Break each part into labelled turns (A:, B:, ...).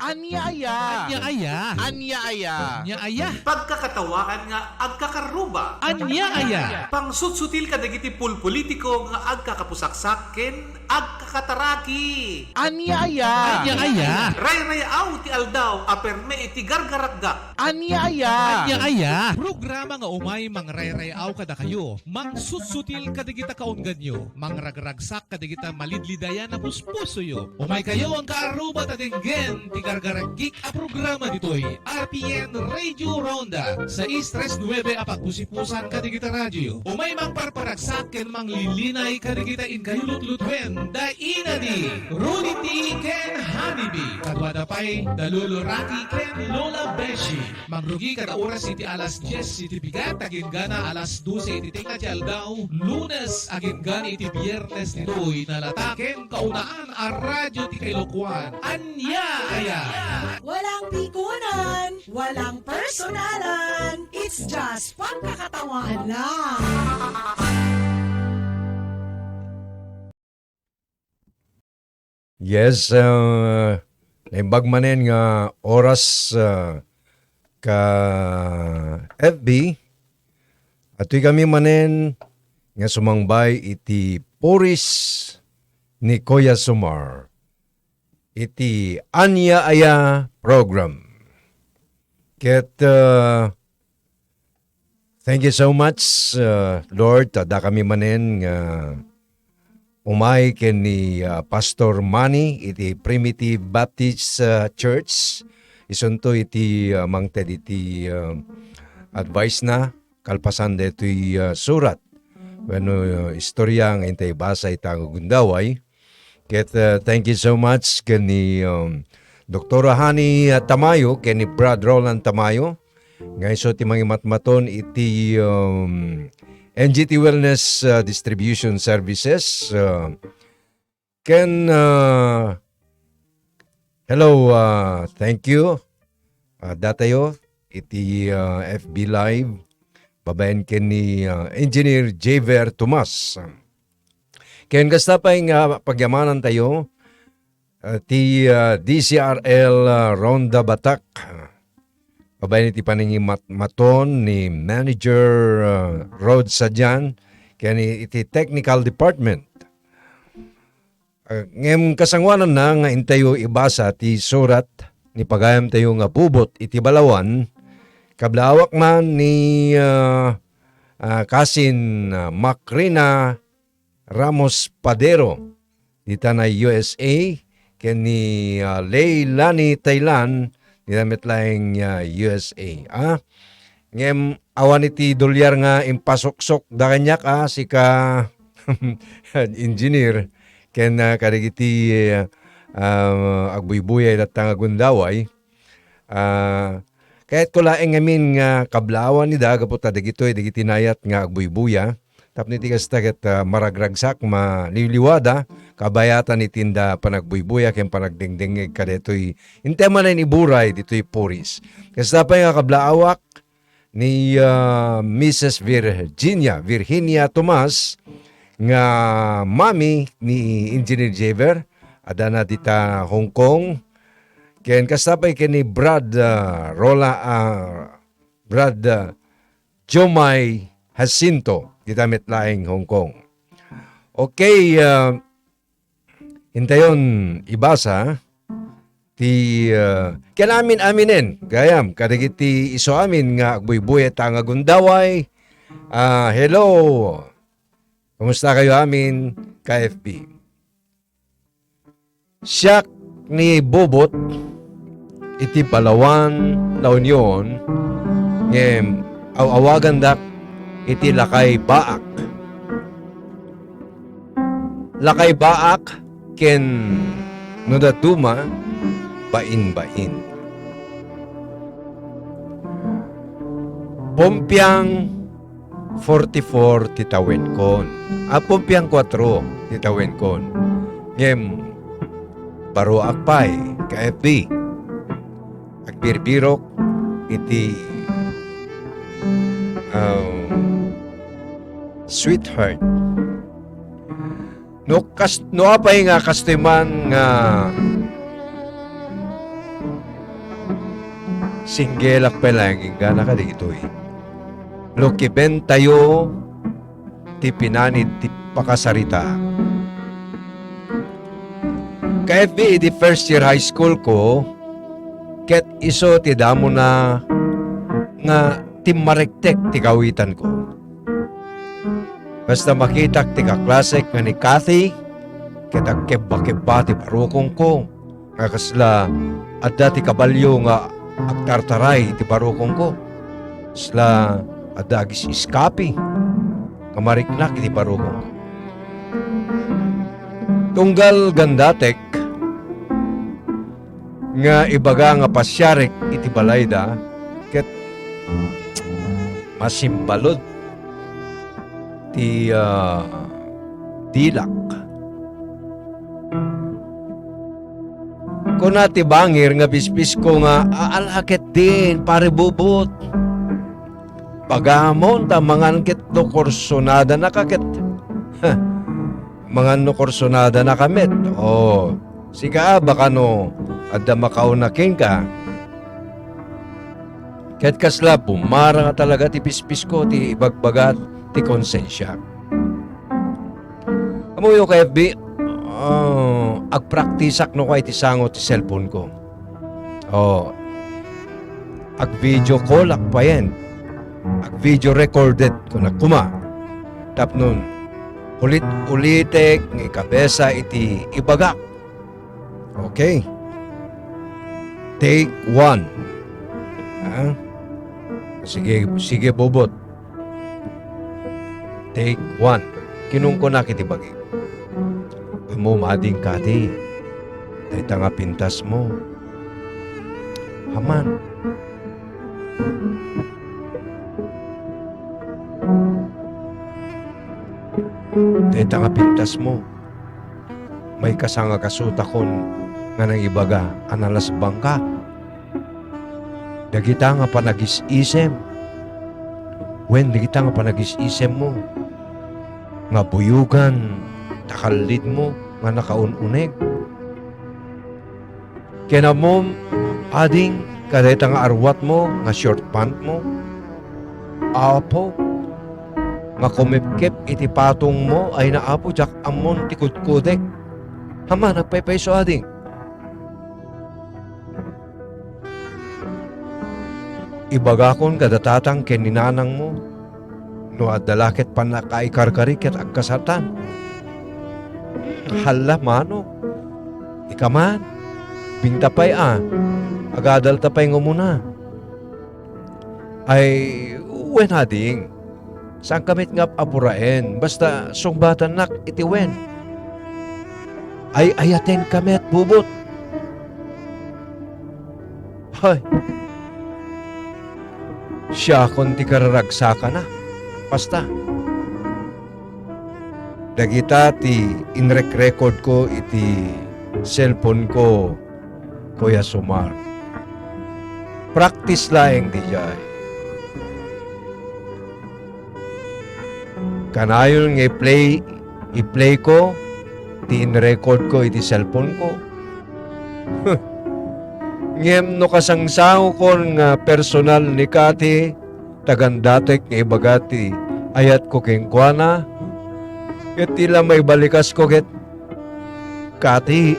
A: Anya-aya.
B: Anya-aya.
A: Anya-aya.
B: Anya-aya.
C: Pagkakatawaan nga agkakaruba.
B: Anya-aya.
C: Pangsutsutil ka dagiti pulpolitiko nga agkakapusaksaken, agkakataraki.
A: Anya-aya.
B: Anya-aya.
C: Ray-rayaw ti aldaw, aperme iti gargaragga.
A: Anya-aya.
B: Anya-aya. Programa nga umay mangray-rayaw kada kayo. Mangsusutil kadigita kaunggan nyo. Mangragragsak kadigita malidlidayan na puspuso yo. Umay kayo ang kaaruba tatenggen ti gargaragik a programa ditoy. RPN Radio Ronda sa Istres 9 apagpusipusan kadigita radyo. Umay mangparparagsak ken manglilinay kadigita in kayulot-lutwen da inadi. Runity ken Hanibi. Kadwada pay Dalulo Raki ken Lola Beshi. Mangrugi kada oras iti alas 10 iti bigat agin gana alas 12 iti tinga ti aldaw. Lunes agin gana iti biyernes nitoy nalataken kaunaan a radyo ti Kailokuan. Anya-aya.
D: Walang pikunan, walang personalan. It's just pagkakatawaan lang.
E: Yes, naimbag manen nga oras ka FB at kami manen nga sumangbay iti Puris ni Kuya Sumar iti Anya-aya program. Ket thank you so much Lord, tada kami manen nga umay ken ni Pastor Manny iti Primitive Baptist Church. Isunto iti mangted iti advice na kalpasan detoy surat. Bueno, istorya nga intay basa itang gundaway. Ket thank you so much ken ni Dr. Hani Tamayo ken ni Brad Roland Tamayo. Nga iso ti mangimatmaton iti NGT Wellness Distribution Services. Hello, thank you. Datayo, iti FB Live. Babayan ken ni Engineer Javier Tomas. Ken kasta pa nga pagyamanan tayo, ti DCRL Ronda Batak. Babayan iti maton ni Manager Rod Sadyan kaya iti Technical Department. Ngem kasangwanan na nga intayo ibasa ti surat ni pagayam tayo nga pubot iti Balawan kablawak man ni Kasin Macrina Ramos Padero dita na USA kaya ni Leilani Thailand dinamit laing USA. Ngem awan iti dolyar nga impasok-sok da kanyak si ka engineer ken karigiti agbuybuya datang agundaway. Kahit ko laeng ngamin nga kablawan ni daga po dagitoy dagiti nayat nga agbuybuya. Tapno iti kastagat maragragsak maliliwada kabayatan itinda panagbuybuya ken panagdengdengeg kadetoy intema na iburay ditoy Puris. Kasta pa nga kablaawak ni Mrs. Virginia Tomas nga mami ni Engineer Javier adana dita Hong Kong. Ken kasta pa ken ni Brad Jomay Jacinto dita metlaing Hong Kong. Okay, hintayon ibasa ti kanamin aminen gayam kadagiti iso amin nga agbuybuy ta nga gundaway. Hello. Kumusta kayo amin KFB? Siyak ni Bobot iti Palawan La Union ngem awagan dak iti Lakay Baak. Lakay Baak ken Nodatuma bain-bain. Pompiang 44 titawen kon. Pompiang 4 titawen kon. Ngem baro akpay KFB. Agbirbirok iti sweetheart No apay nga kastiman nga singgelak pelangin nga nakadito eh. Lukiben tayo ti pinanid ti pakasarita. KFB di first year high school ko ket iso ti damo na nga ti marektek ti kawitan ko. Basta makita ti kaklasek nga ni Kathy ket agkebba-kebba ti parukong ko nga kasla adda ti kabalyo nga agtartaray ti parukong ko. Sla adda agis iskapi kamariknak iti parukong ko. Tunggal gandatek nga ibaga nga pasyarek iti balayda ket masimbalod ti tilak. Kung nati bangir nga bispis ko nga alakit din pare bubot. Pagamon ta mangan ket no korsonada nakaket. Mangan no korsonada nakamit. Oh, siga baka no adda makaunaking ka. Ket kasla pumara nga talaga ti pispis ko ti ibagbagat ti konsensya. Amuyo ka FB, agpraktisak no kay ti sangot ti cellphone ko. Oh, ag video call pa yan. Ag video recorded ko na kuma. Tap nun, ulit-ulitek ng ikabesa iti ibagak. Okay. Take 1. Sige bobot. Take 1. Kinung ko na kitibagi. Mo mading kati. Dahil nga pintas mo. Haman. Dahil nga pintas mo. May kasanga kasutakon nga nang ibaga analas bangka. Dagita nga panagis-isem. When dagita nga panagis-isem mo. Nga buyugan, takalid mo, nga nakaununeg. Kaya mo, ading, kadeta nga arwat mo, nga short pant mo. Apo, nga kumipkip iti patong mo, ay naapo, jak amon tikudkudek. Hama, nagpaypayso ading. Ibagakon kadatatang keninanang mo, no adalakit pa na kaikarkarik at agkasatan. Hala mano, ikaman, bingtapay agadal tapay nga muna. Ay, wen hading, saan kamit nga apuraen, basta sungbatan nak itiwen. Ay ayaten kamit bubot. Hay, siya kung ti kararagsa na. Basta. Dagita ti inrek-record ko iti cellphone ko, Kuya Sumar. Practice laeng di jay. Kanayon nga i-play ko, ti in-record ko iti cellphone ko. Ngem no kasangsango kon nga personal ni Kati, tagandatek nga ibagati ayat ko kengkwana, ket tila may balikas ko ket Kati,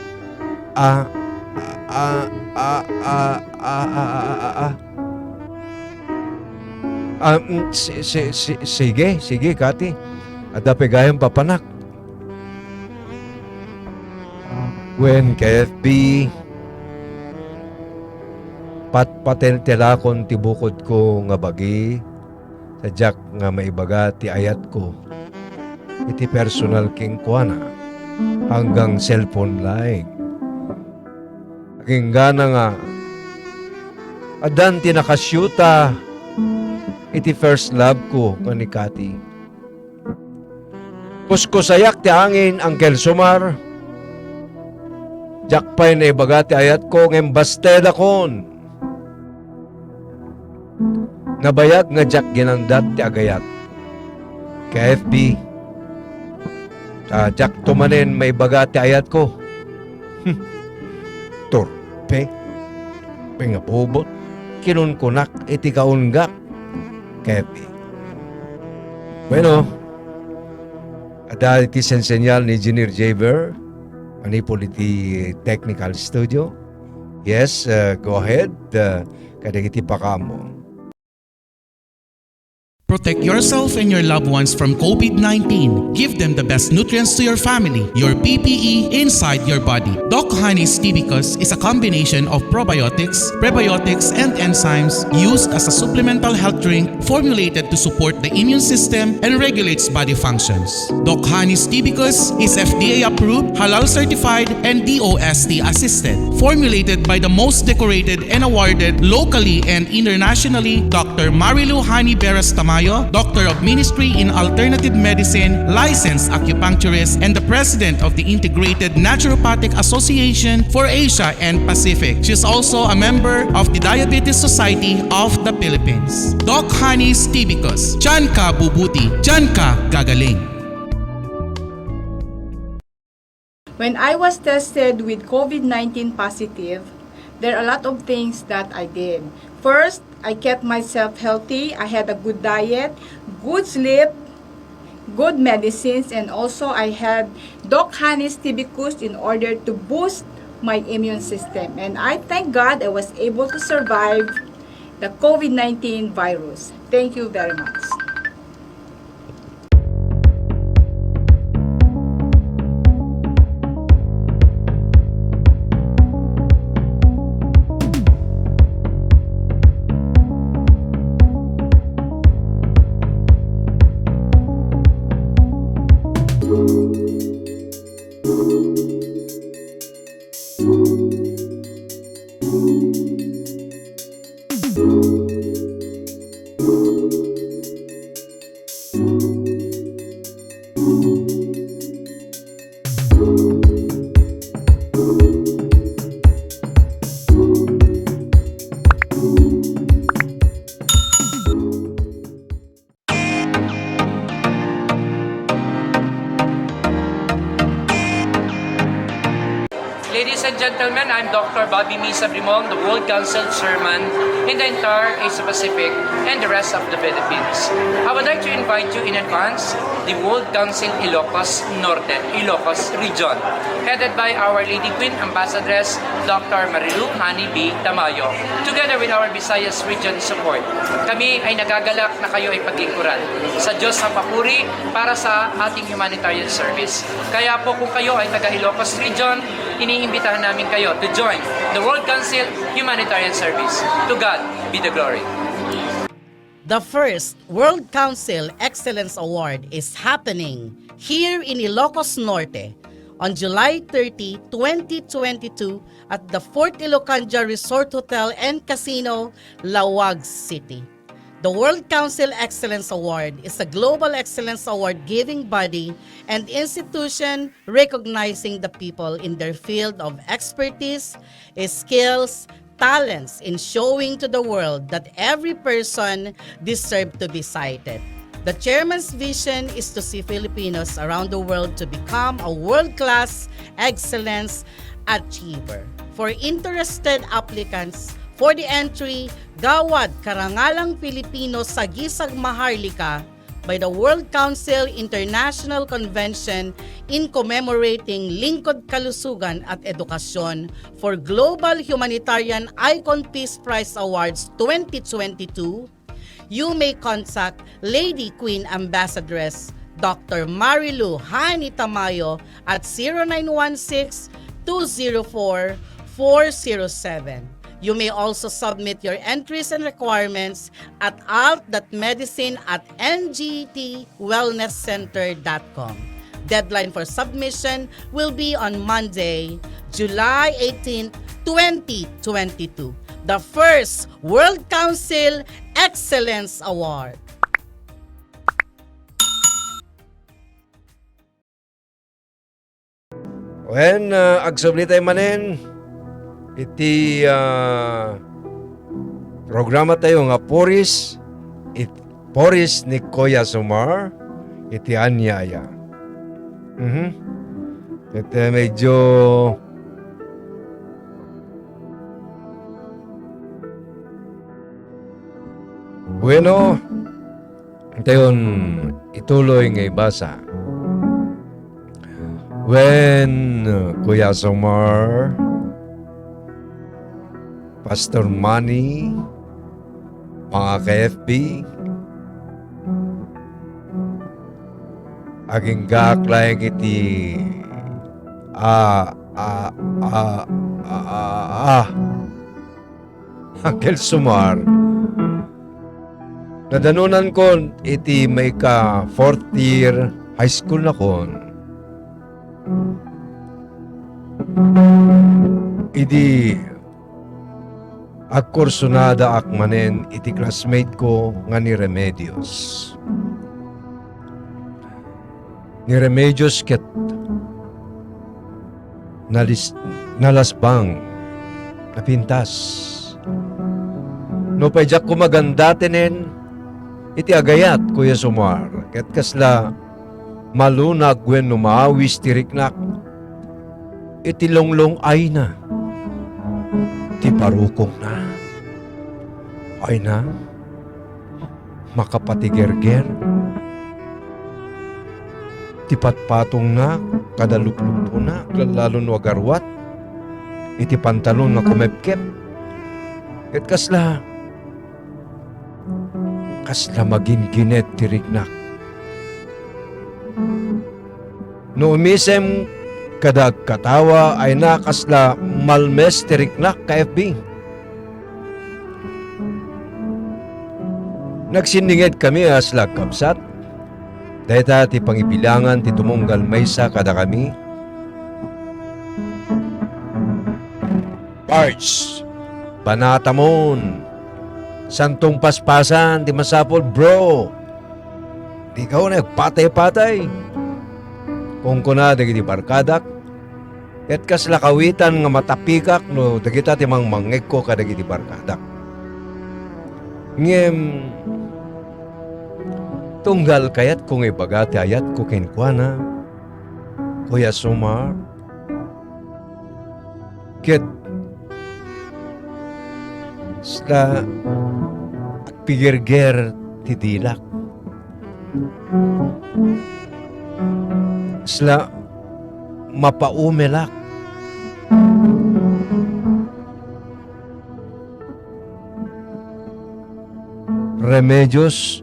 E: sige Kati, ada pegayang papanak. When KFB patpatentelakon ti bukod ko nga bagi, sadyak nga maibaga ti ayat ko, iti personal king kuana, hanggang cellphone laing. Aking gana nga, adan ti nakasyuta, iti first love ko kani Kati. Pusko sayak ti angin, Uncle Sumar, jakpay na ibaga ti ayat ko, ng basteda kon. Nabayag nga jak ginandat ti agayat. KFB, Jack tumanin may bagati ayat ko. Turpe. Pingapubot. Kinunkunak iti kaunggak. Kepi. Bueno, ada iti sensenyal ni Engineer Jaber. Manipol iti technical studio. Yes, go ahead. Kadang iti pakamo.
F: Protect yourself and your loved ones from COVID-19. Give them the best nutrients to your family, your PPE inside your body. Doc Honey's Tibicus is a combination of probiotics, prebiotics, and enzymes used as a supplemental health drink formulated to support the immune system and regulates body functions. Doc Honey's Tibicus is FDA approved, halal certified, and DOST assisted. Formulated by the most decorated and awarded locally and internationally, Dr. Marilu Hani Beras Tamayo, Doctor of Ministry in Alternative Medicine, licensed acupuncturist, and the President of the Integrated Naturopathic Association for Asia and Pacific. She is also a member of the Diabetes Society of the Philippines. Doc Honey's Tibicus. Diyan ka bubuti, diyan ka gagaling.
G: When I was tested with COVID-19 positive, there are a lot of things that I did. First, I kept myself healthy. I had a good diet, good sleep, good medicines, and also I had Doc Honey's Tibicus in order to boost my immune system. And I thank God I was able to survive the COVID-19 virus. Thank you very much.
H: Ladies and gentlemen, I'm Dr. Bobby Misa Brimong, the World Council Chairman in the entire Asia Pacific and the rest of the Philippines. I would like to invite you in advance the World Council Ilocos Norte, Ilocos Region, headed by Our Lady Queen Ambassadress Dr. Marilu Hani B. Tamayo, together with our Visayas Region support. Kami ay nagagalak na kayo ay paglingkuran sa Diyos sa papuri para sa ating humanitarian service. Kaya po kung kayo ay taga Ilocos Region, iniimbitahan namin kayo to join the World Council Humanitarian Service. To God be the glory.
I: The first World Council Excellence Award is happening here in Ilocos Norte on July 30, 2022 at the Fort Ilocanja Resort Hotel and Casino, Lawag City. The World Council Excellence Award is a global excellence award-giving body and institution recognizing the people in their field of expertise, skills, talents in showing to the world that every person deserves to be cited. The chairman's vision is to see Filipinos around the world to become a world-class excellence achiever. For interested applicants, for the entry, Gawad Karangalang Pilipino sa Gisag Maharlika by the World Council International Convention in commemorating Lingkod Kalusugan at Edukasyon for Global Humanitarian Icon Peace Prize Awards 2022, you may contact Lady Queen Ambassadress Dr. Marilu Hani Tamayo at 0916-204-407. You may also submit your entries and requirements at alt.medicine@ngtwellnesscenter.com. Deadline for submission will be on Monday, July 18, 2022. The first World Council Excellence Award.
E: When agsubli tayo manin, iti programa tayo nga Poris ni Koya Sumar iti anyaya. At medyo bueno, ito yun, ituloy ng ibasa. When Kuya Somar, Pastor Manny, mga ka-FB, aging gaklayang iti Uncle Sumar, nadanunan ko iti may ka 4th year high school na kon. Idi agkursunada akmanen iti classmate ko nga ni Remedios. Ni Remedios ket nalasbang napintas. No pajak ko magandatenen iti agayat Kuya Sumar ket kasla malunag wen numaawis tiriknak iti longlong ay na ti parukong na ay na makapatigerger ti patpatong na kadaluplupo na lalo no agarwat iti pantalon na kumepkep ket kasla maging ginet tiriknak. No umisem kadag katawa ay nakasla malmes tiriknak ka FB. Nagsininged kami asla kabsat. Dahita ti pangibilangan ti tumunggal maysa kada kami. Parts, Banatamon, Santong Paspasan, di masapol bro. Di ka nagpatay-patay. Kung kuna dagiti barkadak, ket kas lakawitan nga matapikak no dagita ti mangmangeg ko kadagiti barkadak. Ngem tunggal kayat kung ibagati ayat ko kenkwana Kuya Sumar ket sla pigirger ti dilak sla mapaumelak Remedios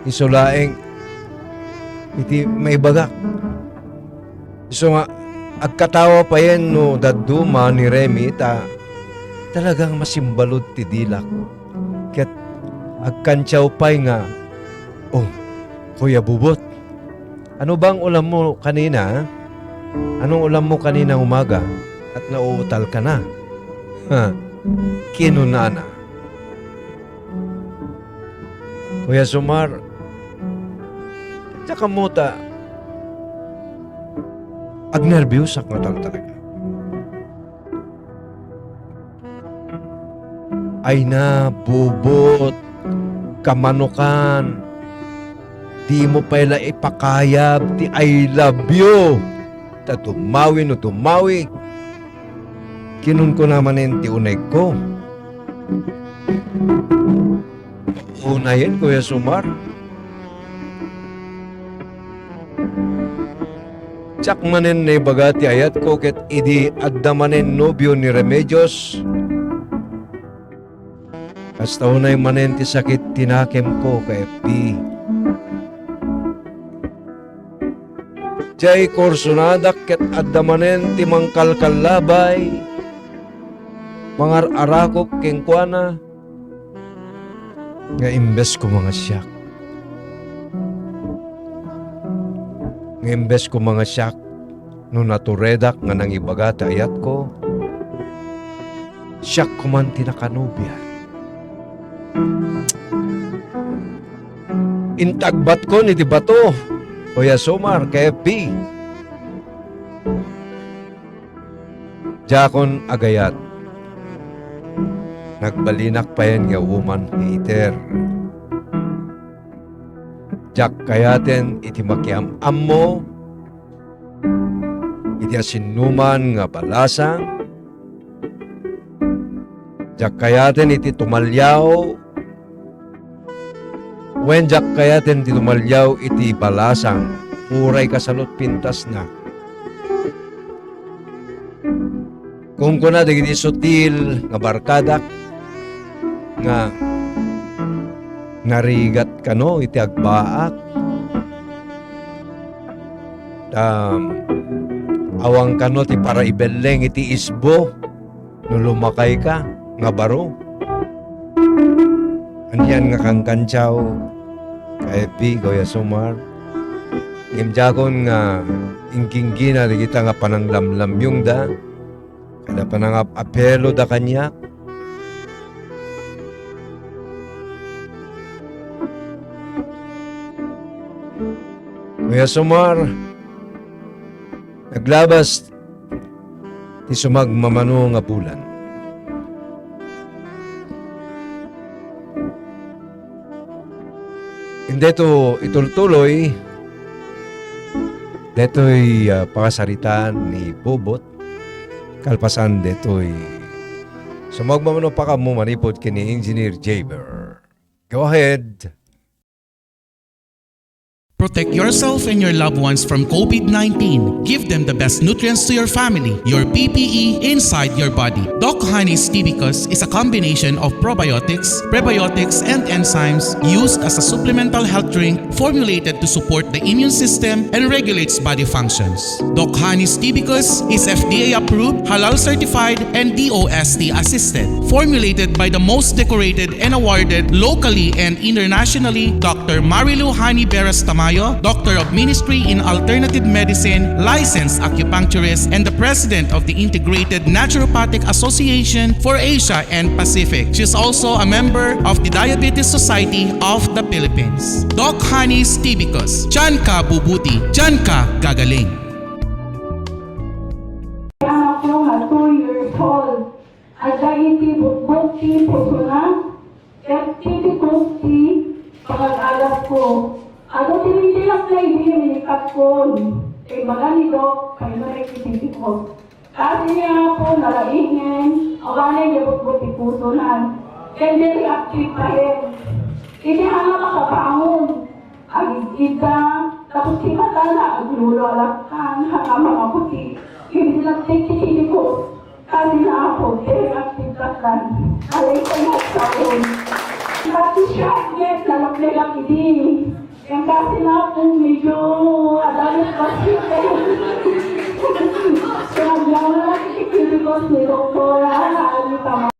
E: isulaeng iti may bagak so nga agkatawa pa yan no daduma ni Remy talagang masimbalod ti dilak ket agkantsaw pay nga Kuya Bubot, ano bang ulam mo kanina? Anong ulam mo kanina umaga at nauutal ka na? Kinunana. Kuya Sumar, tsaka mo agnervyos ak nga talaga. Ay na, Bubot, kamanukan, di mo pala ipakayab ti I love you. Tumawi no tumawi. Kinun ko naman ti unay ko. Unayin, Kuya Sumar. Tsak manen na ibagati ayat ko ket idi adda manen nobyo ni Remedios. Hasta unay manen ti sakit tinakem ko kay FB. Jay korsunadak ket adda manen ti mangkalkalabay. Mangar arakop kengkuana. Nga imbes ko mga siyak. Nga imbes ko mga siyak no naturedak nga nang ibagata ayat ko. Siyak ko man tinakanubya. Intagbat ko ni di bato. Kuya Sumar, KFP. Jakon agayat. Nagbalinak pa yan nga woman hater. Jak kayaten iti makiam-am mo, iti asinuman nga balasang, jak kayaten iti tumalyaw, wen jak kayaten iti tumalyaw iti balasang, uray kasalot pintas na. Kung kuna digiti sutil nga barkadak, nga narigat kano iti agbaak, awang kano ti para ibeleng iti isbo no lumakay ka nga baro. Anyan nga kang kantsaw kaepi Goya Sumar imjakon nga ingkinggina di kita nga pananglamlamyong da kada panang apelo da kanya. Kuya Sumar, naglabas ti sumagmamano nga bulan. Hindi to itultuloy, deto'y pakasaritan ni Bobot, kalpasan deto'y sumagmamano pa ka mo manipod kini Engineer Jaber. Go ahead.
F: Protect yourself and your loved ones from COVID-19. Give them the best nutrients to your family, your PPE inside your body. Doc Honey's Tibicus is a combination of probiotics, prebiotics, and enzymes used as a supplemental health drink formulated to support the immune system and regulates body functions. Doc Honey's Tibicus is FDA approved, halal certified, and DOST assisted. Formulated by the most decorated and awarded locally and internationally, Dr. Marilu Hani Beras Tamayo, Doctor of Ministry in Alternative Medicine, licensed acupuncturist, and the President of the Integrated Naturopathic Association for Asia and Pacific. She is also a member of the Diabetes Society of the Philippines. Doc Honey's Tibicus. Diyan ka bubuti, diyan ka gagaling.
J: Anak ko nga 2 years old. At dahil tibot-bot po na, at tibot-bot pag-alas ko. Ako tinitilak na hinihinikap ko. Maganito, kayo na rekisiti ko. Kasi niya po nalaingin, awanay niya bot-bot ipusunan. Hindi reactive pa rin. Hindi hanga makapangon. Agigita, tapos simata na, aglulalakan, hanga mga puti. Hindi lang tikitili ko. Kasi na ako, reactive ka kan. Alay ko na sa akin. Kasi siya, yes, lalak-lalak hindi. Yang kasi na po medyo adalit pasite. Kaya lang na nakikikiligos ni Doktora Alita.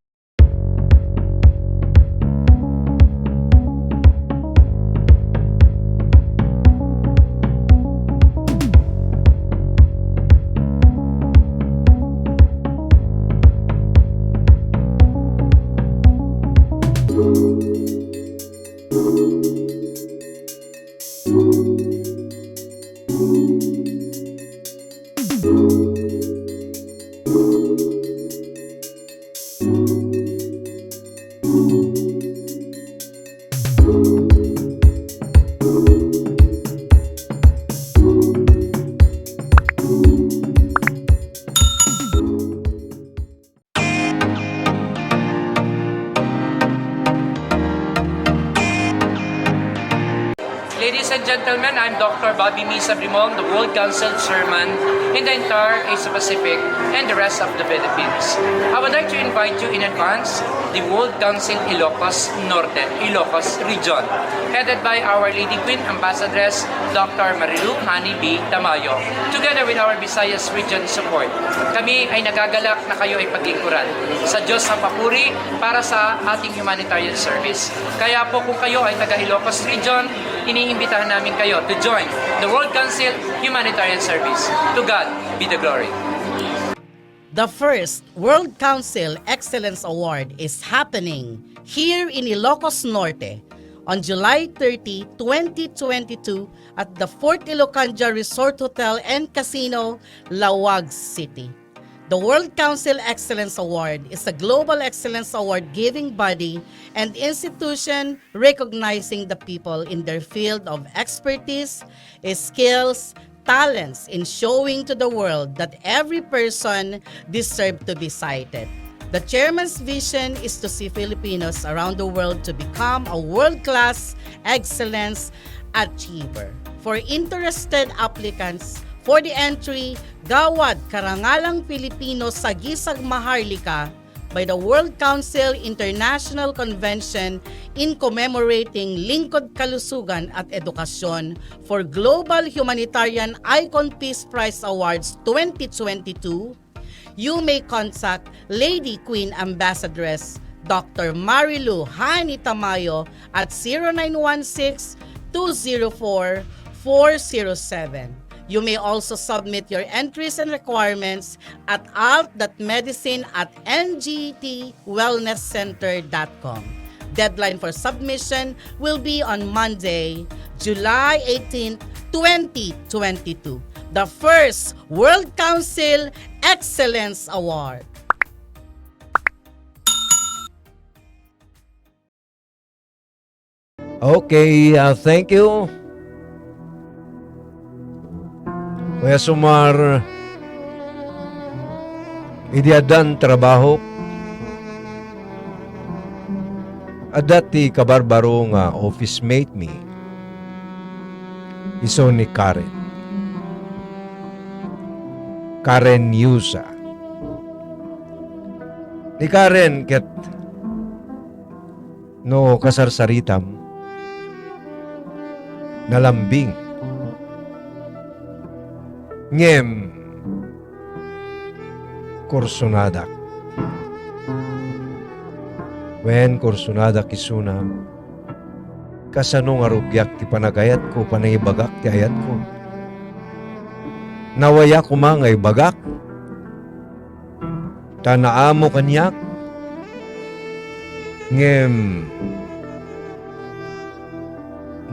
H: Ladies and gentlemen, I'm Dr. Bobby Misa Brimong, the World Council Chairman in the entire Asia Pacific and the rest of the Philippines. I would like to invite you in advance the World Council Ilocos Norte, Ilocos Region, headed by Our Lady Queen Ambassadress Dr. Marilu Hani B. Tamayo, together with our Visayas Region support. Kami ay nagagalak na kayo ay paglingkuran sa Diyos sa papuri para sa ating humanitarian service. Kaya po kung kayo ay taga Ilocos Region, iniimbitahan namin kayo to join the World Council Humanitarian Service. To God be the glory.
I: The first World Council Excellence Award is happening here in Ilocos Norte on July 30, 2022 at the Fort Ilocanja Resort Hotel and Casino, Lawag City. The World Council Excellence Award is a global excellence award giving body and institution recognizing the people in their field of expertise, skills, talents in showing to the world that every person deserves to be cited. The chairman's vision is to see Filipinos around the world to become a world-class excellence achiever. For interested applicants, for the entry, Gawad Karangalang Pilipino sa Gisag Maharlika by the World Council International Convention in commemorating Lingkod Kalusugan at Edukasyon for Global Humanitarian Icon Peace Prize Awards 2022, you may contact Lady Queen Ambassadress Dr. Marilu Hani Tamayo at 0916-204-407. You may also submit your entries and requirements at alt.medicine@ngtwellnesscenter.com. Deadline for submission will be on Monday, July 18, 2022. The first World Council Excellence Award.
E: Okay, thank you. Kuya Sumar, idiadan trabaho. Adati kabarbaro nga office mate mi. Iso ni Karen. Karen Yusa. Ni Karen ket no kasarsaritam nalambing ngem kursunadak. Wen kursunadak isuna kasano nga rubyak ti panagayat ko panayibagak ti ayat ko. Nawaya ko mga ibagak tanaamo kanyak ngem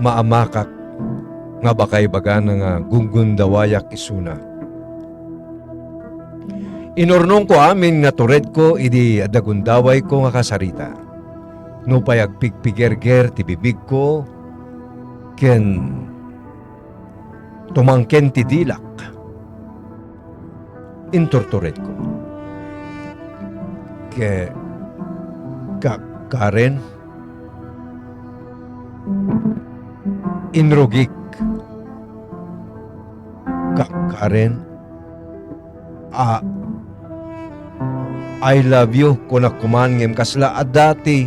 E: maamakak nga bakay baga nga gunggundawayak isuna. Inurnong ko amin nga tured ko idi adagundaway ko nga kasarita. No payag pigpigerger ti bibig ko ken tumangken ti dilak. Intortured ko. Karen inrugik Karen, I love you kung nakuman ngem kasla at dati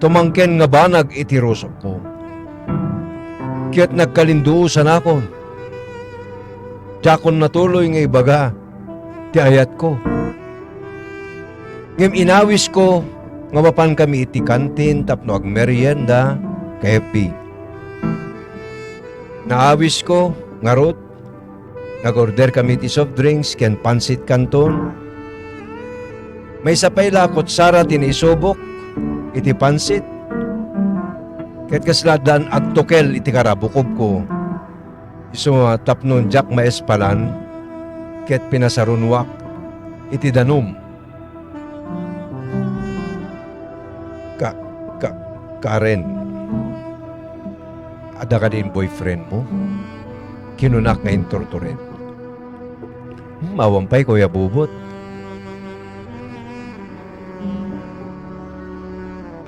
E: tumangken nga banag itirusok ko. Kiyat nagkalinduusan ako. Tiyakon natuloy nga ibaga ti ayat ko. Ngem inawis ko nga mapan kami iti kantin tapno ag merienda kaepi. Naawis ko ngarot nag-order kami ti soft drinks ken pansit canton. May sapay lakot sara tinisobok iti pansit. Ket kasladan agtokel iti karabukob ko. Iso tapnon jak maespalan ket pinasarunwak iti danum. Karen, ada ka din boyfriend mo? Kinunak nga intortured. Mawampay Kuya Bubot.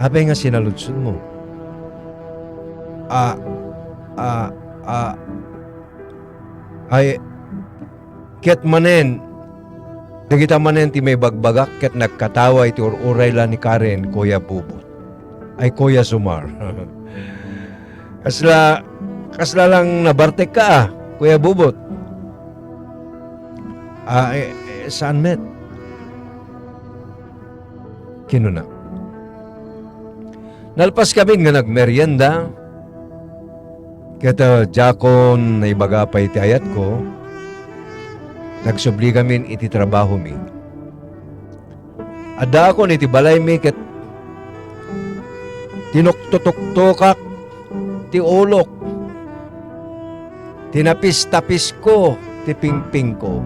E: Abay nga sinaludsun mo. Ay, ket manen, dagita manen ti may bagbagak ket nagkatawa iti uray la ni Karen, Kuya Bubot. Ay, Kuya Sumar. Kasla lang nabartek ka Kuya Bubot. Saan met? Kinuna. Nalpas kami nga nagmerienda. Kaya jakon na ibaga pa iti ayat ko. Nagsubli kami iti trabaho mi. Ada ako iti balay mi ket tinuktutuktokak ti ulok. Tinapis-tapis ko ti pingping ko.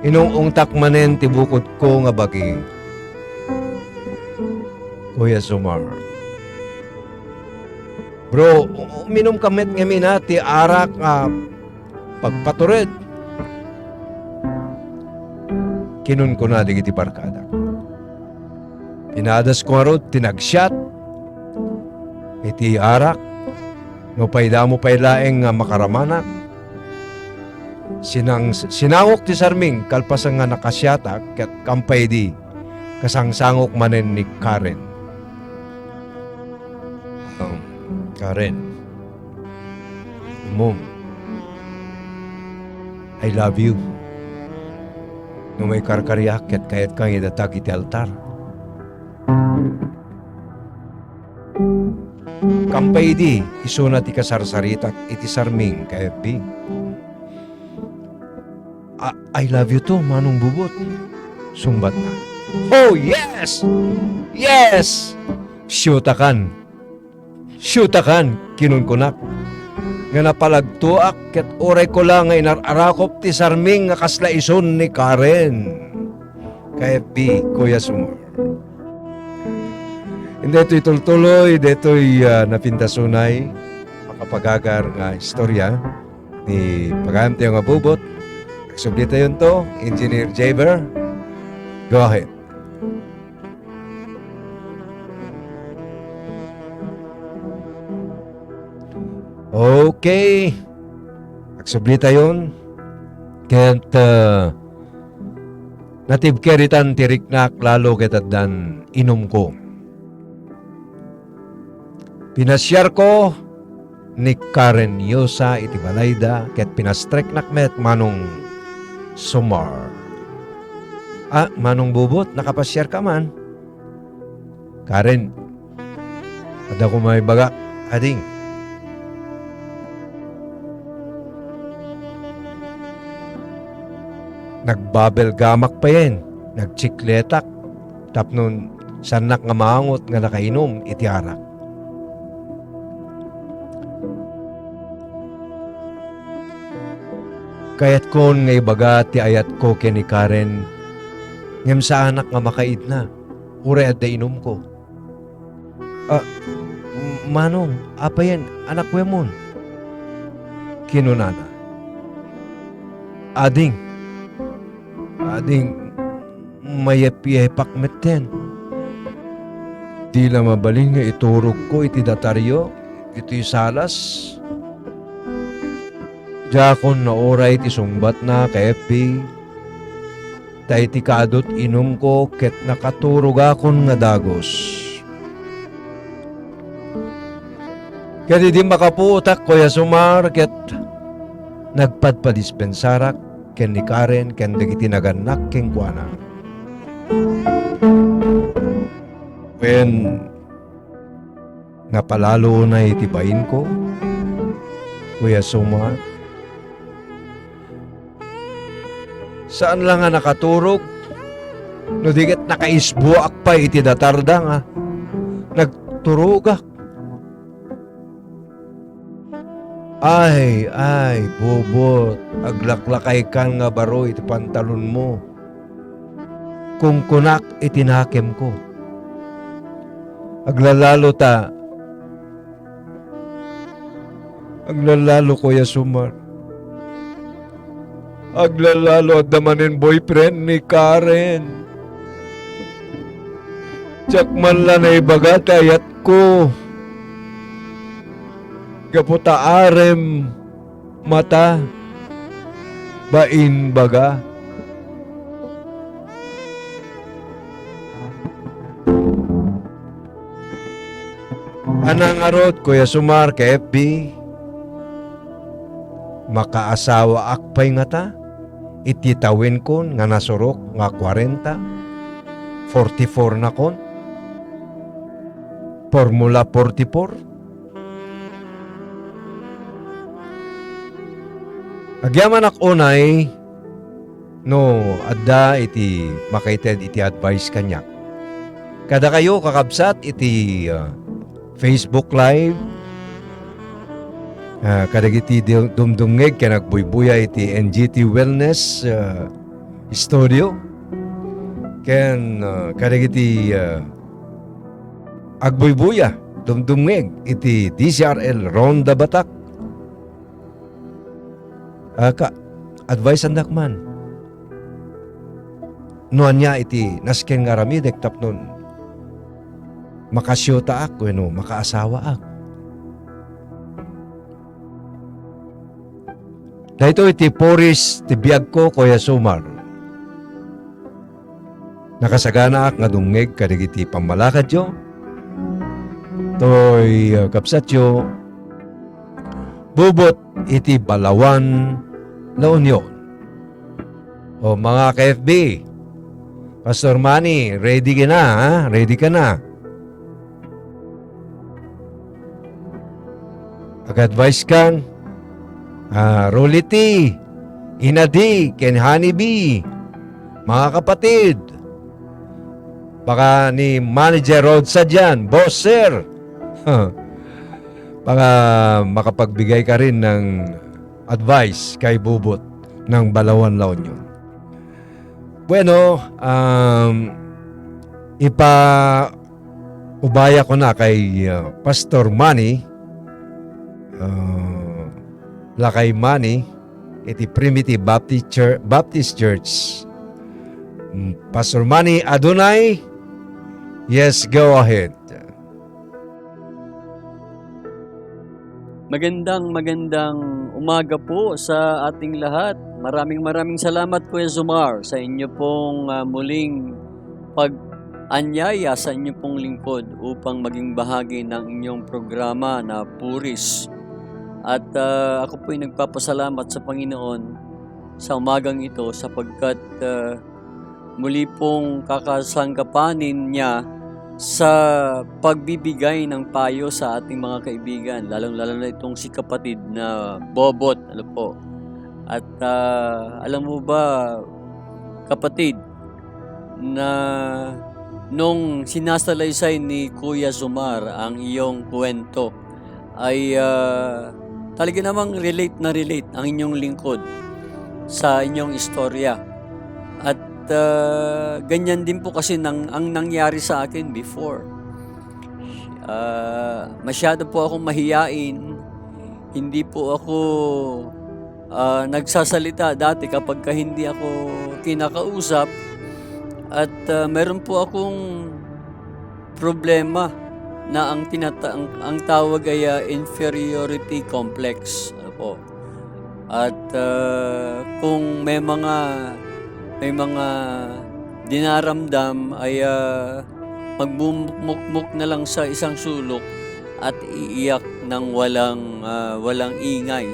E: Inungungtak manen ti bukod ko nga bagi. Kuya Sumar. Bro, uminom kamit nga minati arak pagpatured. Kinun ko na digiti barkada. Pinadas ko arod, tinagsyat. Iti arak. No payda mo paylaeng makaramanak. Sinangok ti Sarming kalpasan nga nakasyatak ket kampay di kasangsangok manen ni Karen. Karen. Mom. I love you. No may karkaryak ket kayat kang idatag iti altar. Kampay di isuna ti kasarsaritak iti Sarming ka FB. I love you too, Manong Bubot. Sumbat na. Oh, yes! Yes! Syutakan. Syutakan, kinunkunak. Nga napalagtuak, ket oray ko lang nga inarakop ti Sarming nga kaslaison ni Karen. Kaya Kuya Sumar. Hindi ito'y tultuloy, ito'y napintasunay, makapagagar nga istorya ni Pagante nga Bubot. Sublita yun to, Engineer Jaber. Go ahead. Okay. Sublita yun. Kent natibkeritan tiriknak lalo ketaddan inom ko. Pinasyar ko ni Karen Yosa iti balayda ket pinastrek nakmet Manong Sumar. Manong Bubot, nakapasyar ka man. Karen, ada ko may baga, ading. Nagbabel gamak pa yan, nagtsikletak, tapnon sanak nga maangot nga nakainom iti arak. Kayat kon nga ibaga ti ayat ko kini Karen, ngem sa anak nga makaid na, ure at da inom ko. Manong, apa yan, anak ko yamon? Kinunana. Ading, mayep-yepak meten. Di la mabalin nga iturog ko iti dataryo, iti salas. Jakon na oray ti sungbat na ka FB. Ta iti kadot inom ko ket nakaturog akon nga dagos. Ket di makaputak Kuya Sumar ket nagpadpadispensarak ken ni Karen ken dagiti naganak ken kuana. When napalalo na itibain ko Kuya Sumar, saan lang nga nakaturog? No diget nakaisbuak pa iti datarda nga. Nagturugak. Ay, Bubot, aglaklakay kan nga baro iti pantalon mo. Kung kunak itinakem ko. Aglalalo Kuya Sumar. Aglalalo at damanin boyfriend ni Karen. Tsak man lang na ibagat ayat ko. Kaputa arem mata. Bain baga. Anang arot Kuya Sumar ka FB. Makaasawa akpay nga ta. Ititawin kon nga nasurok nga 40, 44 na kon. Formula 44. Agyaman ak unay no adda iti makaited iti advice kanya. Kada kayo kakabsat iti Facebook Live. Kadagiti dumdungeg kaya nagbuybuya iti NGT Wellness studio. Ken kadagiti agbuybuya dumdumngeg iti DCRL Ronda Batak. Advice andak man. Nuan niya iti nasken nga rami dektap nun makasyota ak wenno makaasawa ak. Dahito iti Poris ti biag ko Kuya Sumar. Nakasagana ak nga dungeg kadagiti pamalakad yo. Toy kapsat yo bubot iti Balawan La Union. O mga ka-FB, Pastor Manny, ready ka na, ha? Ready ka na. Pag-advise kang, Rolity, Inadi, Ken Honeybee, mga kapatid, baka ni Manager Rodsa dyan, Boss Sir, baka makapagbigay ka rin ng advice kay Bubot ng Balawan La Union. Bueno, ipa-ubaya ko na kay Pastor Manny, Lakay Manny, iti Primitive Baptist Church. Pastor Manny Adonai, yes, go ahead.
K: Magandang umaga po sa ating lahat. Maraming salamat Kuya Zumar sa inyo pong muling pag-anyaya sa inyo pong lingkod upang maging bahagi ng inyong programa na Puris. At ako po'y nagpapasalamat sa Panginoon sa umagang ito sapagkat muli pong kakasangkapanin niya sa pagbibigay ng payo sa ating mga kaibigan, lalong-lalo na itong si kapatid na Bobot, ano po. At alam mo ba, kapatid, na nung sinasalaysay ni Kuya Zumar ang iyong kwento, ay talaga namang relate ang inyong lingkod sa inyong istorya. At ganyan din po kasi ang nangyari sa akin before. Masyado po akong mahiyain. Hindi po ako nagsasalita dati kapag hindi ako kinakausap. At meron po akong problema na ang tawag ay inferiority complex. Ano po? At kung may mga dinaramdam ay magbumukmuk na lang sa isang sulok at iiyak ng walang ingay.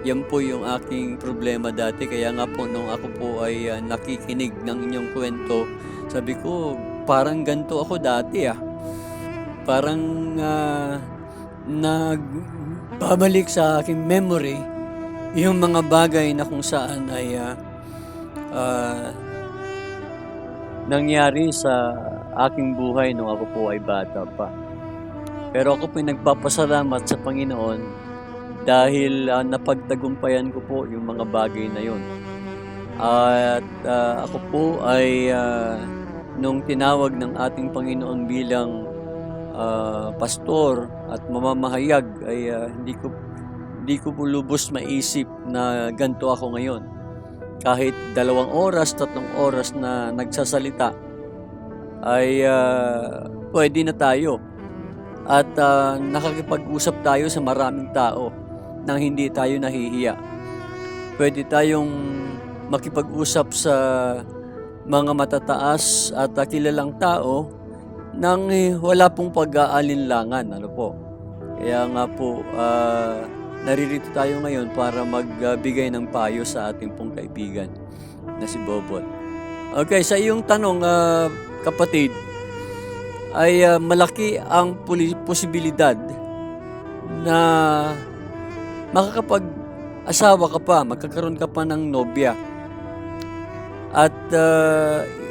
K: Yan po yung aking problema dati. Kaya nga po nung ako po ay nakikinig ng inyong kwento, sabi ko parang ganito ako dati Parang nagbabalik sa aking memory yung mga bagay na kung saan ay nangyari sa aking buhay nung ako po ay bata pa. Pero ako po nagpapasalamat sa Panginoon dahil napagtagumpayan ko po yung mga bagay na yon. At ako po ay nung tinawag ng ating Panginoon bilang pastor at mamamahayag ay hindi ko po lubos maisip na ganito ako ngayon. Kahit 2 oras, 3 oras na nagsasalita ay pwede na tayo. At nakakipag-usap tayo sa maraming tao nang hindi tayo nahihiya. Pwede tayong makipag-usap sa mga matataas at kilalang tao nang wala pong pag-aalinlangan. Ano po? Kaya nga po, naririto tayo ngayon para magbigay ng payo sa ating pong kaibigan na si Bobot. Okay, sa iyong tanong, kapatid, ay malaki ang posibilidad na makakapag-asawa ka pa, magkakaroon ka pa ng nobya. At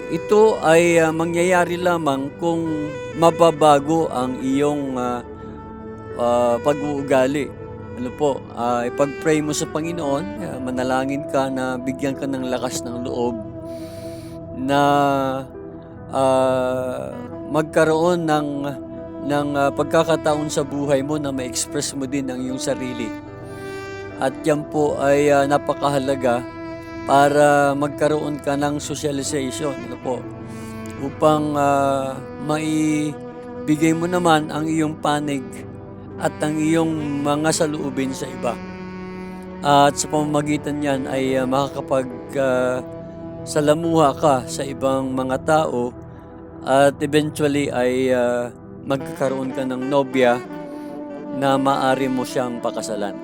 K: ito ay mangyayari lamang kung mababago ang iyong pag-uugali. Ano po, ipag-pray mo sa Panginoon, manalangin ka na bigyan ka ng lakas ng loob na magkaroon ng pagkakataon sa buhay mo na ma-express mo din ang iyong sarili. At yan po ay napakahalaga para magkaroon ka ng socialization, ano po, upang maibigay mo naman ang iyong panig at ang iyong mga saloobin sa iba. At sa pamamagitan niyan ay salamuha ka sa ibang mga tao at eventually ay magkakaroon ka ng nobya na maaari mo siyang pakasalan.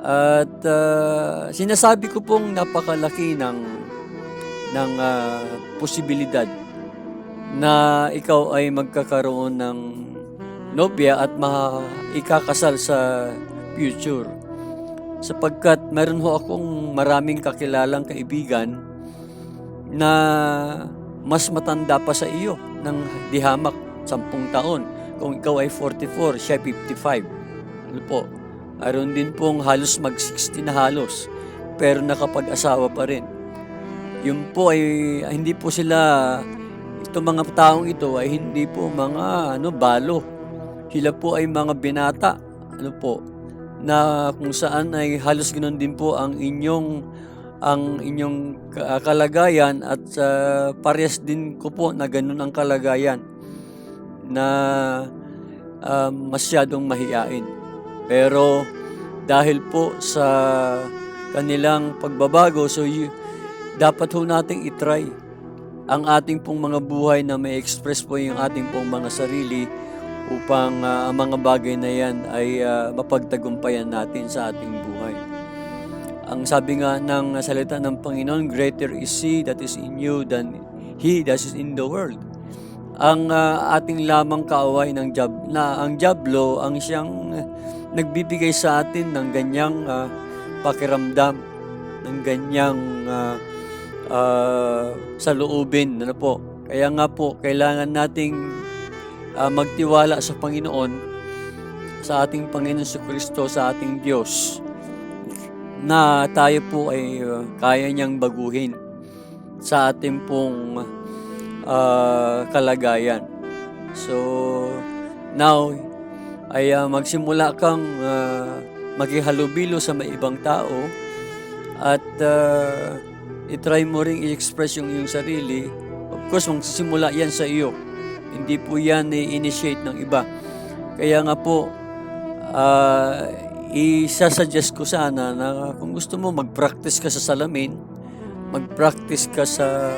K: At sinasabi ko pong napakalaki ng posibilidad na ikaw ay magkakaroon ng nobya at ikakasal sa future. Sapagkat meron ho akong maraming kakilalang kaibigan na mas matanda pa sa iyo ng dihamak 10 taon. Kung ikaw ay 44, siya 55. Ano po? Mayroon din pong halos mag-60 na halos, pero nakapag-asawa pa rin. Yun po ay hindi po sila, itong mga taong ito ay hindi po mga balo. Sila po ay mga binata, na kung saan ay halos ganoon din po ang inyong kalagayan at parehas din ko po na ganoon ang kalagayan na masyadong mahiyain. Pero dahil po sa kanilang pagbabago, dapat ho nating itry ang ating pong mga buhay na may express po yung ating pong mga sarili upang ang mga bagay na yan ay mapagtagumpayan natin sa ating buhay. Ang sabi nga ng salita ng Panginoon, greater is He that is in you than he that is in the world. Ang ating lamang kaaway ang dyablo ang siyang nagbibigay sa atin ng ganyang pakiramdam, ng ganyang saloobin. Kaya nga po, kailangan nating magtiwala sa Panginoon, sa ating Panginoon Jesucristo, sa ating Diyos, na tayo po ay kaya niyang baguhin sa ating pong kalagayan. So, now, ay magsimula kang maghihalubilo sa may ibang tao at itry mo ring i-express yung iyong sarili. Of course, magsisimula yan sa iyo. Hindi po yan i-initiate ng iba. Kaya nga po, isasuggest ko sana na kung gusto mo mag-practice ka sa salamin, mag-practice ka sa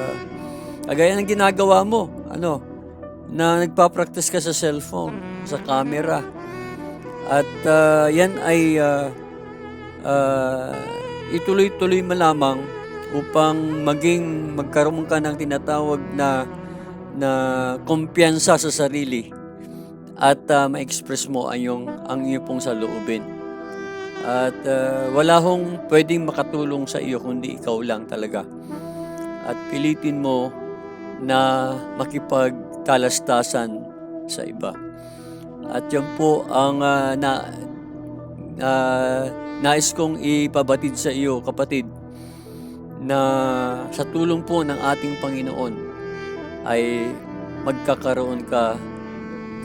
K: kagaya ng ginagawa mo, na nagpa-practice ka sa cellphone, sa camera. At yan ay ituloy-tuloy mo lamang upang magkaroon ka ng tinatawag na kumpiyansa sa sarili at ma-express mo ang iyong pong saloobin. At wala hong pwedeng makatulong sa iyo kundi ikaw lang talaga. At pilitin mo na makipagkalastasan sa iba. At yan po ang nais kong ipabatid sa iyo, kapatid, na sa tulong po ng ating Panginoon ay magkakaroon ka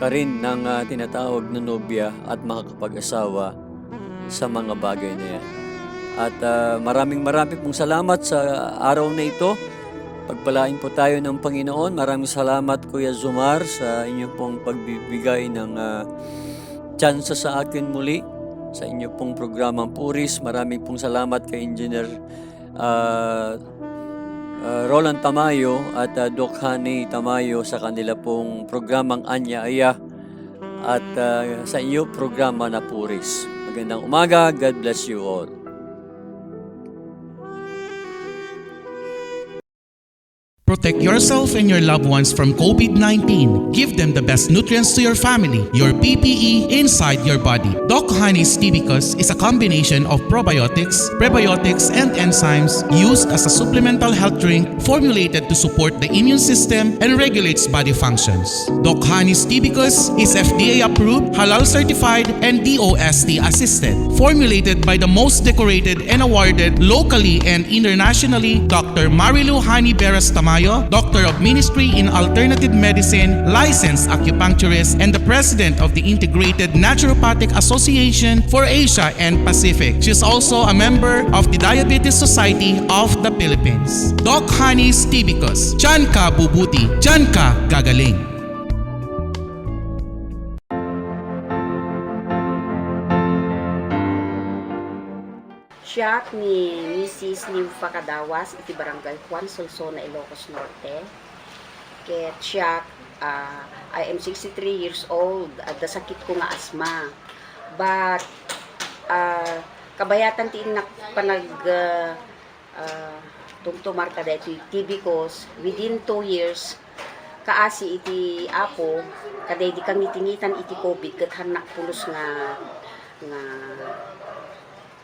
K: rin ng tinatawag na nobya at makakapag-asawa sa mga bagay na yan. At maraming pong salamat sa araw na ito. Pagpalain po tayo ng Panginoon. Maraming salamat, Kuya Zumar, sa inyong pong pagbibigay ng tsansa sa akin muli sa inyong pong programang Puris. Maraming pong salamat kay Engineer Roland Tamayo at Doc Hani Tamayo sa kanila pong programang Anya Aya at sa iyo programa na Puris. Magandang umaga. God bless you all.
F: Protect yourself and your loved ones from COVID-19. Give them the best nutrients to your family, your PPE inside your body. Doc Honey's Tibicus is a combination of probiotics, prebiotics, and enzymes used as a supplemental health drink formulated to support the immune system and regulates body functions. Doc Honey's Tibicus is FDA approved, halal certified, and DOST assisted. Formulated by the most decorated and awarded locally and internationally, Dr. Marilu Hani Beras Tamayo Tamayo, Doctor of Ministry in Alternative Medicine, licensed acupuncturist, and the President of the Integrated Naturopathic Association for Asia and Pacific. She is also a member of the Diabetes Society of the Philippines. Doc Honey Stibicus, Diyan ka bubuti, diyan ka gagaling.
L: Siya ni Mrs. Nympha Cadawas, iti Barangay Juan Solsona, Ilocos Norte. Ket siya, I am 63 years old at sakit ko nga asma. But, kabayatan ti inak panag tumtumar kada iti TB cause within 2 years, kaasi iti apo, kada di kang nitingitan iti COVID, ket hanak pulos nga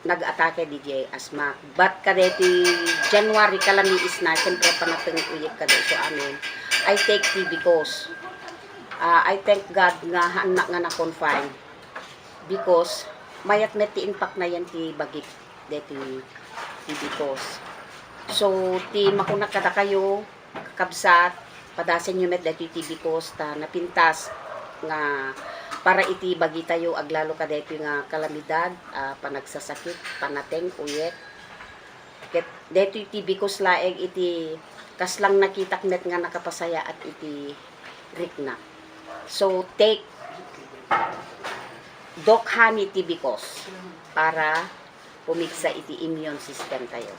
L: nag-atake DJ asma. But kadeti January kalami is na, siyempre panatang uyik kada so amin. I take TB cause. I thank God nga anak nga na-confine because mayat met ti impact na yan ti bagik deti TB cause. So ti makunak kada kayo kakabsat padasen nyo met deti TB cause ta napintas nga para iti bagi tayo aglalo ka dito nga kalamidad, panagsasakit, panateng, uyek. Ket dito iti bikos laeg iti kaslang nakitak net nga nakapasaya at iti rikna. So take Doc Honey iti bikos para pumiksa iti immune system tayo.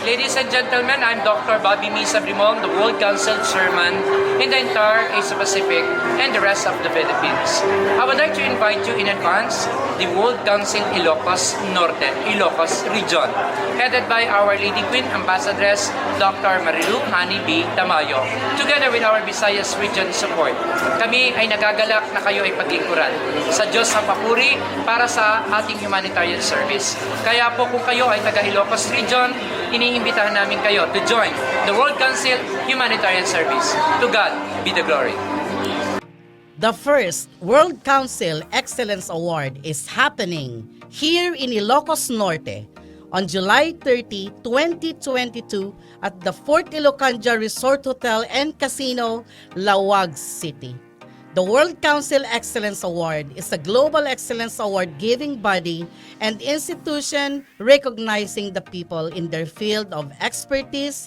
H: Ladies and gentlemen, I'm Dr. Bobby Misa Brimong, the World Council Chairman in the entire Asia Pacific and the rest of the Philippines. I would like to invite you in advance the World Council Ilocos Norte, Ilocos Region, headed by Our Lady Queen Ambassadress Dr. Marilu Hani B. Tamayo, together with our Visayas Region support. Kami ay nagagalak na kayo ay paglingkuran sa Diyos ng papuri para sa ating humanitarian service. Kaya po kung kayo ay taga Ilocos Region, iniimbitahan namin kayo to join the World Council Humanitarian Service. To God be the glory.
I: The first World Council Excellence Award is happening here in Ilocos Norte on July 30, 2022 at the Fort Ilocanja Resort Hotel and Casino, Lawag City. The World Council Excellence Award is a global excellence award-giving body and institution recognizing the people in their field of expertise,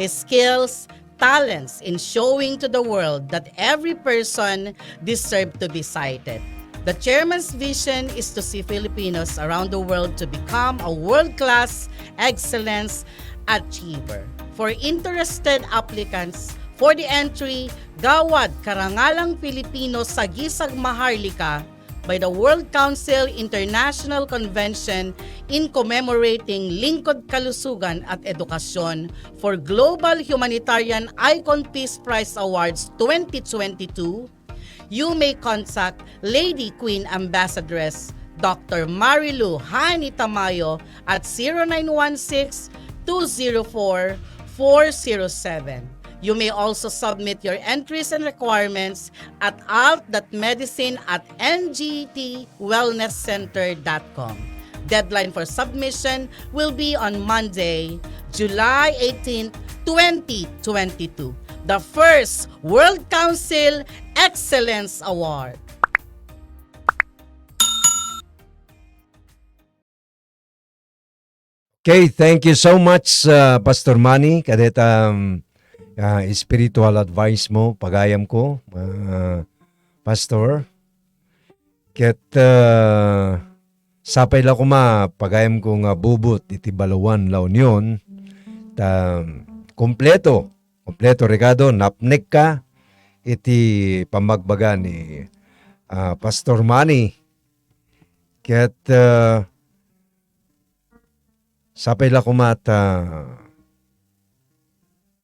I: skills, talents in showing to the world that every person deserves to be cited. The chairman's vision is to see Filipinos around the world to become a world-class excellence achiever. For interested applicants, for the entry, Gawad Karangalang Pilipino sa Gisag Maharlika by the World Council International Convention in commemorating Lingkod Kalusugan at Edukasyon for Global Humanitarian Icon Peace Prize Awards 2022, you may contact Lady Queen Ambassadress Dr. Marilu Hani Tamayo at 0916-204-407. You may also submit your entries and requirements at alt.medicine@ngtwellnesscenter.com. Deadline for submission will be on Monday, July 18, 2022. The first World Council Excellence Award.
E: Okay, thank you so much, Pastor Manny. Kadet, spiritual advice mo, pagayam ko, Pastor. Ket sapay la kuma, pagayam ko nga bubot, iti balawan la union, kompleto Ricardo, napnek ka, iti pamagbaga ni Pastor Manny. Ket sapay la kumat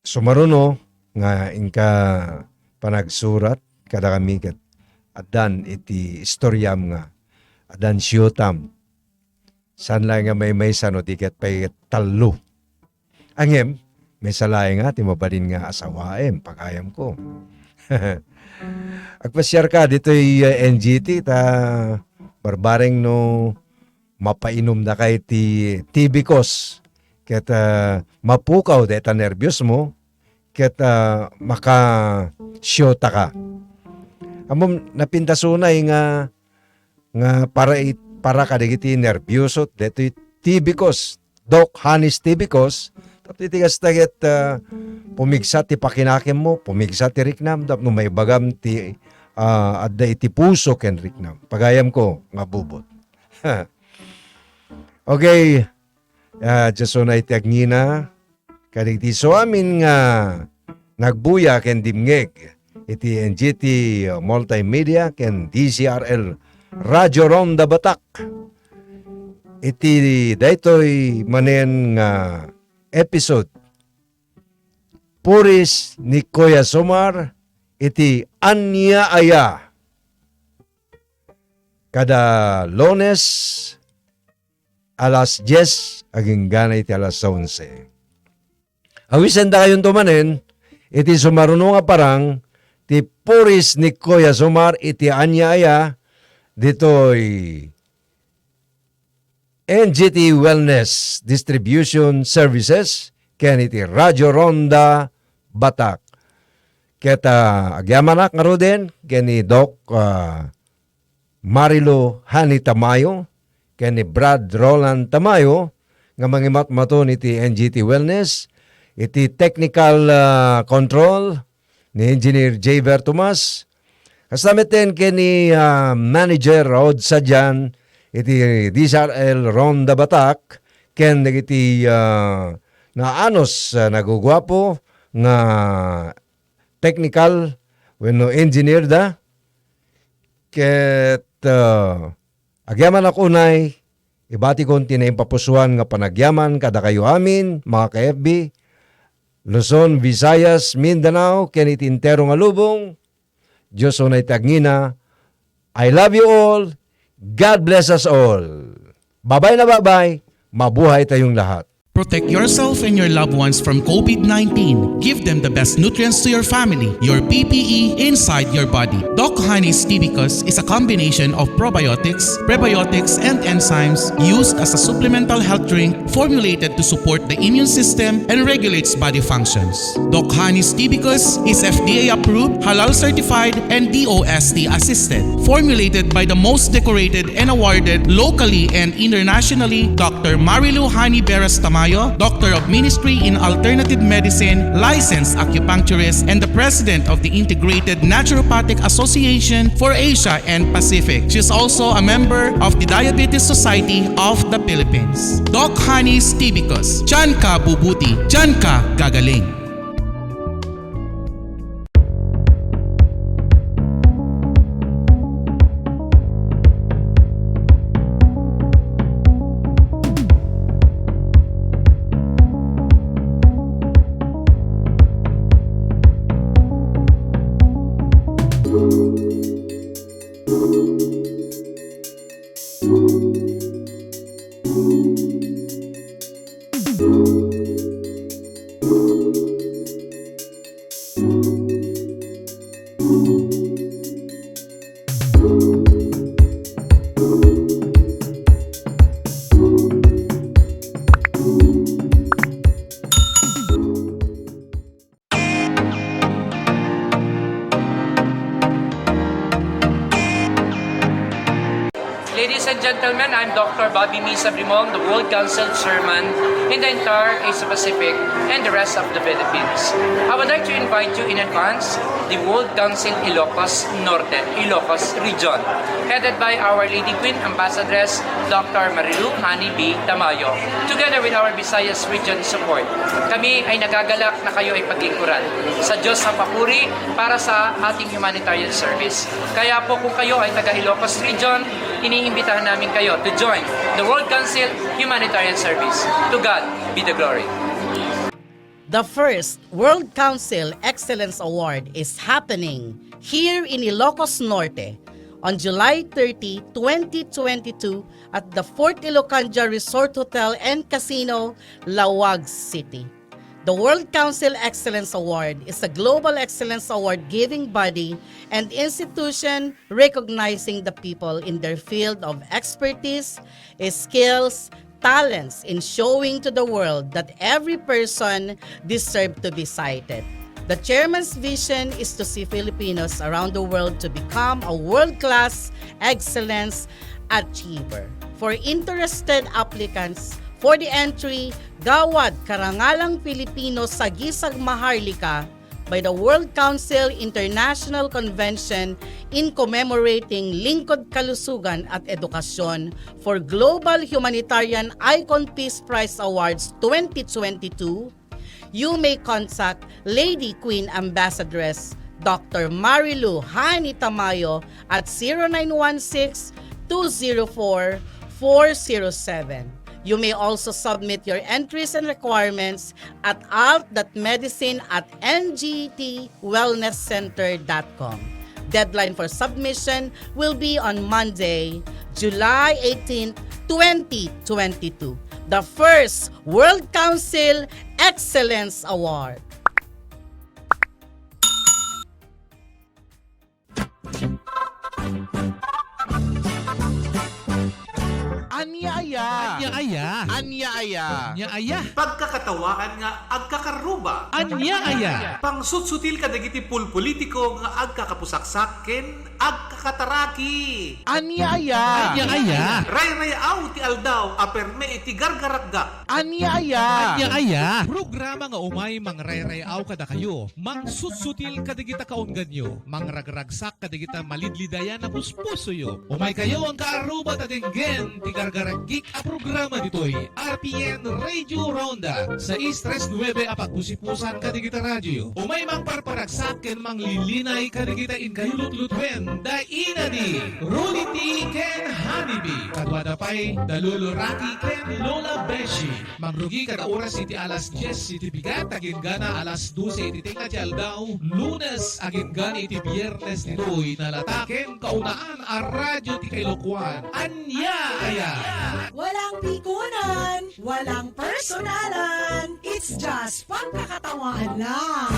E: sumaruno nga inka panagsurat kada kami ket adan iti istoryam nga adan siyutam san lang nga may sano tiket pay talo angem may salay nga ti mabalin nga asawaem pagayam ko. Agpasyar ka dito'y NGT ta barbareng no mapainom na kay ti tibikos ket mapukaw deta nervyos mo ket maka syota ka. Amom napintasunay nga para kadagiti nervyosot deto'y tibikos Doc Hanis tibikos tapos taget pumigsat ti pakinakim mo, pumigsat ti riknam, tapos may bagam ti adda iti puso ken riknam. Pagayam ko, nga bubot. Okay, jaso na iti agnina, kaditi so amin nga nagbuya ken dimngeg, iti NGT Multimedia ken DCRL Radio Ronda Batak. Iti daytoy manen nga episode Puris ni Kuya Sumar iti Anya Aya kada Lunes alas 10 aging gana iti alas 11. Awisan da kayon tumanen iti sumaruno nga parang ti Puris ni Kuya Sumar iti Anya Aya ditoy NGT Wellness Distribution Services ken iti Radio Ronda Batak. Keta agyamanak nga roden ken ni Doc Marilo Hani Tamayo ken ni Brad Roland Tamayo nga mangimat-maton iti NGT Wellness iti technical control ni Engineer Javer Tomas. Kasamiten ken ni Manager Rod Sadjan iti DCRL Ronda Batak ken iti naanos nagugwapo nga technical wenno engineer da ket agyaman ako unay ibati kon tinay papusuan nga panagyaman kada kayo amin mga ka-FB Luzon, Visayas, Mindanao ken iti entero nga lubong. Diyos unay tagngina. I love you all. God bless us all. Bye-bye na bye-bye. Mabuhay tayong lahat.
F: Protect yourself and your loved ones from COVID-19. Give them the best nutrients to your family, your PPE inside your body. Doc Honey's Tibicus is a combination of probiotics, prebiotics, and enzymes used as a supplemental health drink formulated to support the immune system and regulates body functions. Doc Honey's Tibicus is FDA approved, halal certified, and DOST assisted. Formulated by the most decorated and awarded locally and internationally, Dr. Marilu Hani Beras Tamayo, Doctor of Ministry in Alternative Medicine, licensed acupuncturist, and the President of the Integrated Naturopathic Association for Asia and Pacific. She is also a member of the Diabetes Society of the Philippines. Doc Honey's Tibicus. Diyan ka bubuti, diyan ka gagaling.
H: gentlemen, I'm Dr. Bobby Misa Brimong, the World Council Chairman in the entire Asia Pacific and the rest of the Philippines. I would like to invite you in advance the World Council Ilocos Norte, Ilocos Region, headed by Our Lady Queen Ambassadress Dr. Marilu Hani B. Tamayo, together with our Visayas Region support. Kami ay nagagalak na kayo ay paglingkuran sa Diyos sa papuri para sa ating humanitarian service. Kaya po kung kayo ay taga Ilocos Region, iniimbitahan namin kayo to join the World Council Humanitarian Service. To God be the glory.
I: The first World Council Excellence Award is happening here in Ilocos Norte on July 30, 2022 at the Fort Ilocanja Resort Hotel and Casino, Lawag City. The World Council Excellence Award is a global excellence award-giving body and institution recognizing the people in their field of expertise, skills, talents in showing to the world that every person deserves to be cited. The chairman's vision is to see Filipinos around the world to become a world-class excellence achiever. For interested applicants, for the entry, Gawad Karangalang Pilipino sa Gisag Maharlika by the World Council International Convention in commemorating Lingkod Kalusugan at Edukasyon for Global Humanitarian Icon Peace Prize Awards 2022, you may contact Lady Queen Ambassadress Dr. Marilu Hani Tamayo at 0916-204-407. You may also submit your entries and requirements at alt.medicine@ngtwellnesscenter.com. Deadline for submission will be on Monday, July 18, 2022. The first World Council Excellence Award.
A: Anya-aya.
B: Anya-aya.
A: Anya-aya.
B: Anya-aya.
C: Pagkakatawaan nga agkakaruba.
B: Anya-aya.
C: Pangsutsutil kadagiti pulpolitiko nga agkakapusaksaken, agkakataraki.
A: Anya-aya.
B: Anya-aya.
C: Ray-rayaw ti aldaw, aperme iti gargaragga.
A: Anya-aya.
B: Anya-aya. Programa nga umay mangrayrayaw kada kayo. Mangsusutil kadigita kaungganyo. Mangragragsak kadigita malidlidayan na puspuso yo. Umay kayo ang kaaruba tatenggen ti gargaragik a programa ditoy. RPN Radio Ronda sa Istres 9 apagpusipusan kadigita radyo. Umay mangparparagsak ken manglilinay kadigita in kayulot-lutwen da inadi. Ruliti ken Hanibi. Kadwada pay daluluraki ken Lola Beshi. Mangrugi kada oras iti alas 10 iti bigat agin gana alas 12 iti tinga ti aldaw. Lunes agin gana iti biyernes nitoy nalataken kaunaan a radyo ti Kailokuan. Anya-aya.
D: Walang pikunan, walang personalan. It's just pagkakatawahan lang.